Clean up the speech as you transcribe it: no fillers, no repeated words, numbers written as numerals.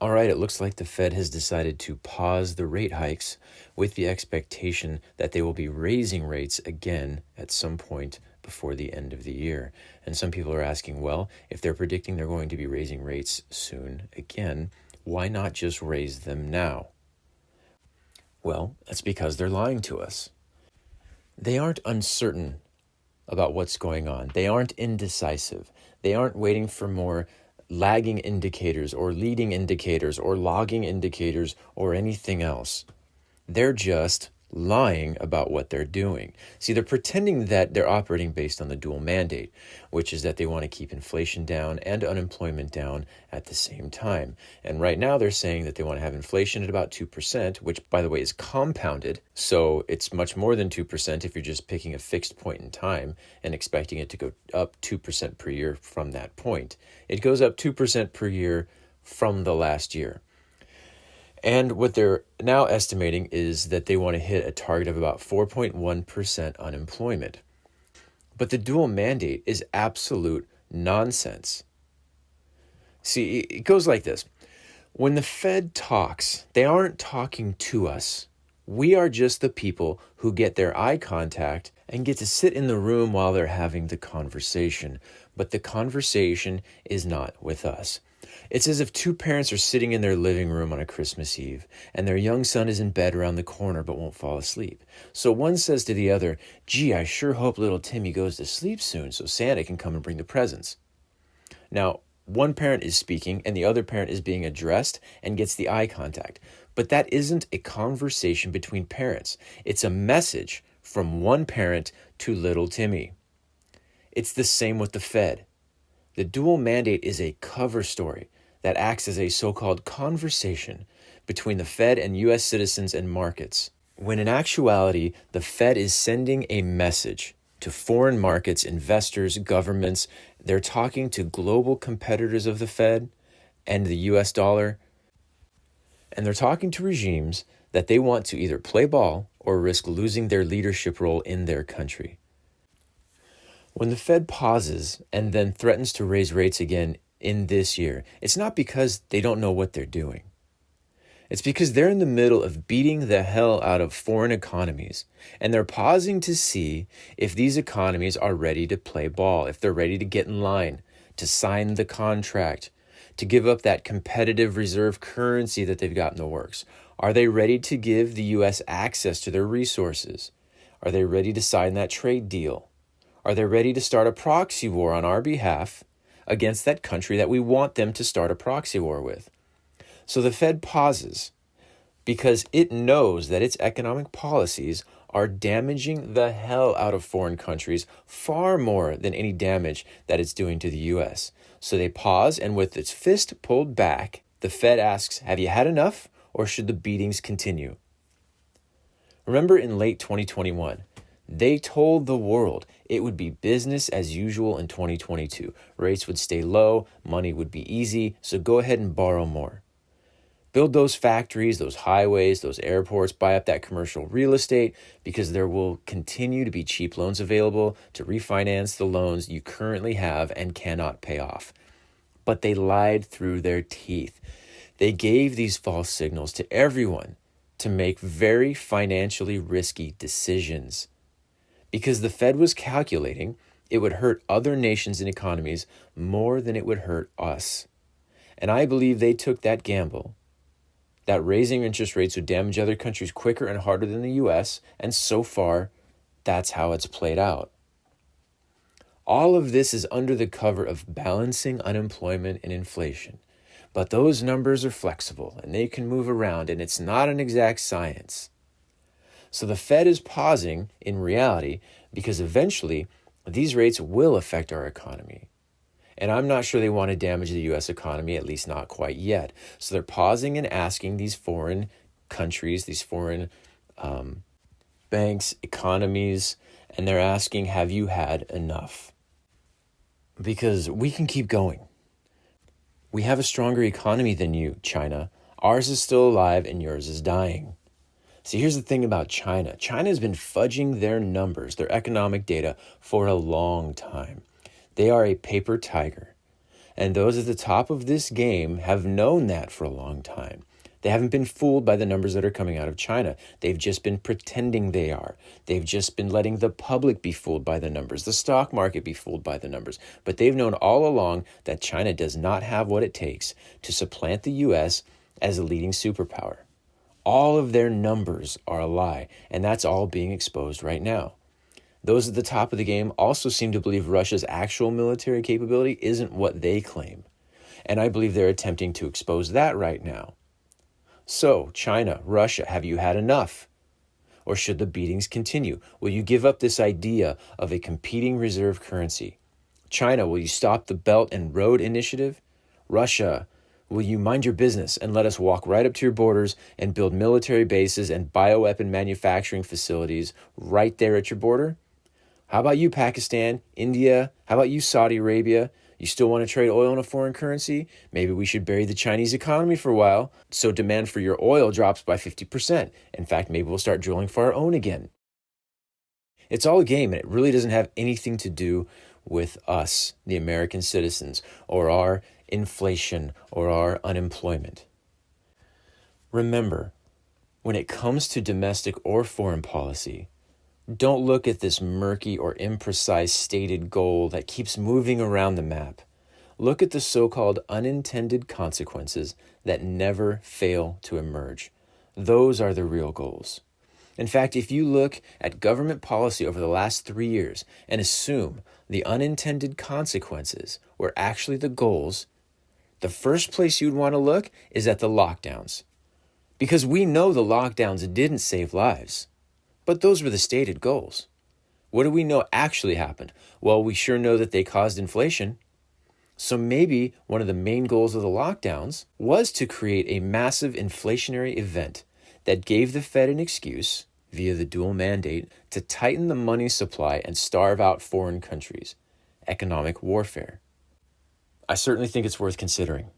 All right, it looks like the Fed has decided to pause the rate hikes with the expectation that they will be raising rates again at some point before the end of the year. And some people are asking, well, if they're predicting they're going to be raising rates soon again, why not just raise them now? Well, that's because they're lying to us. They aren't uncertain about what's going on. They aren't indecisive. They aren't waiting for more lagging indicators or leading indicators or logging indicators or anything else. They're just lying about what they're doing. See, they're pretending that they're operating based on the dual mandate, which is that they want to keep inflation down and unemployment down at the same time. And right now they're saying that they want to have inflation at about 2%, which, by the way, is compounded. So it's much more than 2% if you're just picking a fixed point in time and expecting it to go up 2% per year from that point. It goes up 2% per year from the last year. And what they're now estimating is that they want to hit a target of about 4.1% unemployment. But the dual mandate is absolute nonsense. See, it goes like this. When the Fed talks, they aren't talking to us. We are just the people who get their eye contact and get to sit in the room while they're having the conversation. But the conversation is not with us. It's as if two parents are sitting in their living room on a Christmas Eve, and their young son is in bed around the corner but won't fall asleep. So one says to the other, "Gee, I sure hope little Timmy goes to sleep soon so Santa can come and bring the presents." Now, one parent is speaking and the other parent is being addressed and gets the eye contact. But that isn't a conversation between parents. It's a message from one parent to little Timmy. It's the same with the Fed. The dual mandate is a cover story that acts as a so-called conversation between the Fed and U.S. citizens and markets, when in actuality, the Fed is sending a message to foreign markets, investors, governments. They're talking to global competitors of the Fed and the U.S. dollar, and they're talking to regimes that they want to either play ball or risk losing their leadership role in their country. When the Fed pauses and then threatens to raise rates again in this year, it's not because they don't know what they're doing. It's because they're in the middle of beating the hell out of foreign economies, and they're pausing to see if these economies are ready to play ball, if they're ready to get in line, to sign the contract, to give up that competitive reserve currency that they've got in the works. Are they ready to give the U.S. access to their resources? Are they ready to sign that trade deal? Are they ready to start a proxy war on our behalf against that country that we want them to start a proxy war with? So the Fed pauses because it knows that its economic policies are damaging the hell out of foreign countries far more than any damage that it's doing to the U.S. So they pause, and with its fist pulled back, the Fed asks, have you had enough, or should the beatings continue? Remember in late 2021, they told the world it would be business as usual in 2022. Rates would stay low, money would be easy, so go ahead and borrow more. Build those factories, those highways, those airports, buy up that commercial real estate, because there will continue to be cheap loans available to refinance the loans you currently have and cannot pay off. But they lied through their teeth. They gave these false signals to everyone to make very financially risky decisions, because the Fed was calculating it would hurt other nations and economies more than it would hurt us. And I believe they took that gamble, that raising interest rates would damage other countries quicker and harder than the U.S., and so far, that's how it's played out. All of this is under the cover of balancing unemployment and inflation. But those numbers are flexible, and they can move around, and it's not an exact science. So the Fed is pausing in reality because eventually these rates will affect our economy. And I'm not sure they want to damage the U.S. economy, at least not quite yet. So they're pausing and asking these foreign countries, these foreign banks, economies, and they're asking, have you had enough? Because we can keep going. We have a stronger economy than you, China. Ours is still alive and yours is dying. See, here's the thing about China. China has been fudging their numbers, their economic data, for a long time. They are a paper tiger. And those at the top of this game have known that for a long time. They haven't been fooled by the numbers that are coming out of China. They've just been pretending they are. They've just been letting the public be fooled by the numbers, the stock market be fooled by the numbers. But they've known all along that China does not have what it takes to supplant the U.S. as a leading superpower. All of their numbers are a lie, and that's all being exposed right now. Those at the top of the game also seem to believe Russia's actual military capability isn't what they claim. And I believe they're attempting to expose that right now. So, China, Russia, have you had enough? Or should the beatings continue? Will you give up this idea of a competing reserve currency? China, will you stop the Belt and Road Initiative? Russia, will you mind your business and let us walk right up to your borders and build military bases and bioweapon manufacturing facilities right there at your border? How about you, Pakistan, India? How about you, Saudi Arabia? You still want to trade oil in a foreign currency? Maybe we should bury the Chinese economy for a while so demand for your oil drops by 50%. In fact, maybe we'll start drilling for our own again. It's all a game, and it really doesn't have anything to do with us, the American citizens, or our inflation or our unemployment. Remember, when it comes to domestic or foreign policy, don't look at this murky or imprecise stated goal that keeps moving around the map. Look at the so-called unintended consequences that never fail to emerge. Those are the real goals. In fact, if you look at government policy over the last 3 years and assume the unintended consequences were actually the goals, the first place you'd want to look is at the lockdowns. Because we know the lockdowns didn't save lives. But those were the stated goals. What do we know actually happened? Well, we sure know that they caused inflation. So maybe one of the main goals of the lockdowns was to create a massive inflationary event that gave the Fed an excuse, via the dual mandate, to tighten the money supply and starve out foreign countries. Economic warfare. I certainly think it's worth considering.